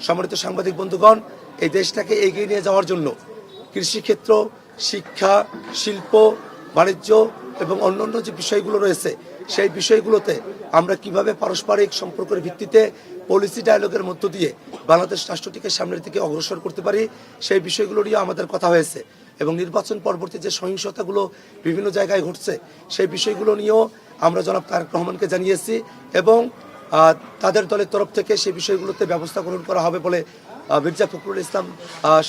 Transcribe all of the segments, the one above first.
সম্মানিত সাংবাদিক বন্ধুগণ, এই দেশটাকে এগিয়ে নিয়ে যাওয়ার জন্য কৃষিক্ষেত্র, শিক্ষা, শিল্প, বাণিজ্য এবং অন্যান্য যে বিষয়গুলো রয়েছে সেই বিষয়গুলোতে আমরা কিভাবে পারস্পরিক সম্পর্কের ভিত্তিতে পলিসি ডায়ালগের মধ্য দিয়ে বাংলাদেশ রাষ্ট্রটিকে সামনের দিকে অগ্রসর করতে পারি সেই বিষয়গুলো নিয়ে আমাদের কথা হয়েছে। এবং নির্বাচন পরবর্তী যে সহিংসতাগুলো বিভিন্ন জায়গায় ঘটছে সেই বিষয়গুলো নিয়েও আমরা জনাব তারেক রহমানকে জানিয়েছি এবং তাদের দলের তরফ থেকে সেই বিষয়গুলোতে ব্যবস্থা গ্রহণ করা হবে বলে মির্জা ফখরুল ইসলাম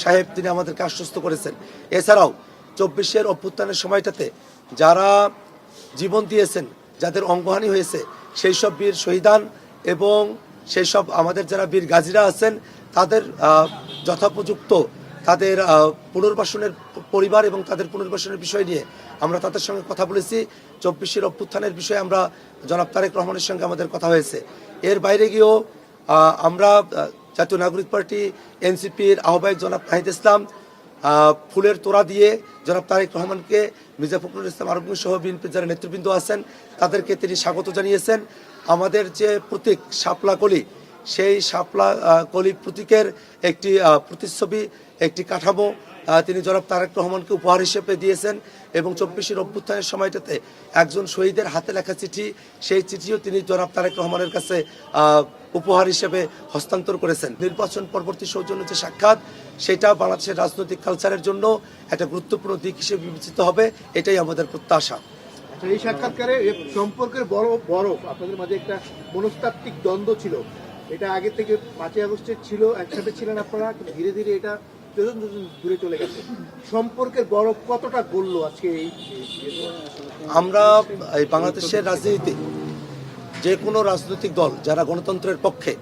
সাহেব তিনি আমাদেরকে আশ্বস্ত করেছেন। এছাড়াও 24-এর অভ্যুত্থানের সময়টাতে যারা জীবন দিয়েছেন, যাদের অঙ্গহানি হয়েছে, সেই সব বীর শহীদান এবং সেই সব আমাদের যারা বীর গাজীরা আছেন তাদের যথোপযুক্ত তাদের পুনর্বাসনের পরিবার এবং তাদের পুনর্বাসনের বিষয় নিয়ে আমরা তাদের সঙ্গে কথা বলেছি। 24-এর অভ্যুত্থানের বিষয়ে আমরা জনাব তারেক রহমানের সঙ্গে আমাদের কথা হয়েছে। এর বাইরে গিয়েও আমরা জাতীয় নাগরিক পার্টি এনসিপির আহ্বায়ক জনাব নাহিদ ইসলাম ফুলের তোড়া দিয়ে জনাব তারেক রহমানকে, মির্জা ফখরুল ইসলাম আরবি সহ বিএনপির যারা নেতৃবৃন্দ আছেন তাদেরকে তিনি স্বাগত জানিয়েছেন। আমাদের যে প্রতীক শাপলা কলি, সেই শাপলা কলি প্রতীকের একটি প্রতিচ্ছবি, একটি কাঠামো তিনি জনাব তারেক রহমানকে উপহার হিসেবে দিয়েছেন এবং 24-এর অভ্যুত্থানের সময়টাতে একজন শহীদের হাতে লেখা চিঠি, সেই চিঠিও তিনি জনাব তারেক রহমানের কাছে উপহার হিসেবে হস্তান্তর করেছেন। নির্বাচন পরবর্তী সৌজন্য যে সাক্ষাৎ, সেটা বাংলাদেশের রাজনৈতিক কালচারের জন্য একটা গুরুত্বপূর্ণ দিক হিসেবে বিবেচিত হবে, এটাই আমাদের প্রত্যাশা। এই সাক্ষাৎকারে সম্পর্কের বড় আপনাদের মাঝে একটা মনস্তাত্ত্বিক দ্বন্দ্ব ছিল, এটা আগে থেকে 5ই আগস্টের ছিল, একসাথে ছিলেন আপনারা, ধীরে ধীরে এটা দূরে চলে গেছে। সম্পর্কের বরফ কতটা গড়ল আজকে? আমরা এই বাংলাদেশের রাজনীতিতে যে কোনো রাজনৈতিক দল যারা গণতন্ত্রের পক্ষে,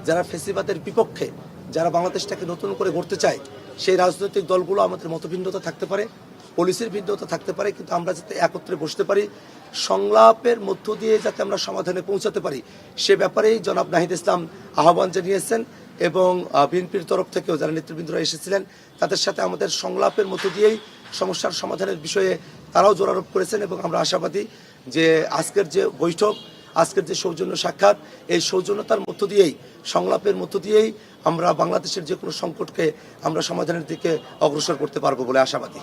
যারা ফ্যাসিবাদের বিপক্ষে, যারা বাংলাদেশটাকে নতুন করে গড়তে চায়, সেই রাজনৈতিক দলগুলো আমাদের মতভিন্নতা থাকতে পারে, পলিসির ভিন্নতা থাকতে পারে, কিন্তু আমরা যাতে একত্রে বসতে পারি, সংলাপের মধ্য দিয়ে যাতে আমরা সমাধানে পৌঁছাতে পারি, সে ব্যাপারেই জনাব নাহিদ ইসলাম আহ্বান জানিয়েছেন এবং বিএনপির তরফ থেকেও যারা নেতৃবৃন্দরা এসেছিলেন তাদের সাথে আমাদের সংলাপের মধ্য দিয়েই সমস্যার সমাধানের বিষয়ে তারাও জোরারোপ করেছেন এবং আমরা আশাবাদী যে আজকের যে বৈঠক, আজকের যে সৌজন্য সাক্ষাৎ, এই সৌজন্যতার মধ্য দিয়েই, সংলাপের মধ্য দিয়েই আমরা বাংলাদেশের যে কোনো সংকটকে আমরা সমাধানের দিকে অগ্রসর করতে পারবো বলে আশাবাদী।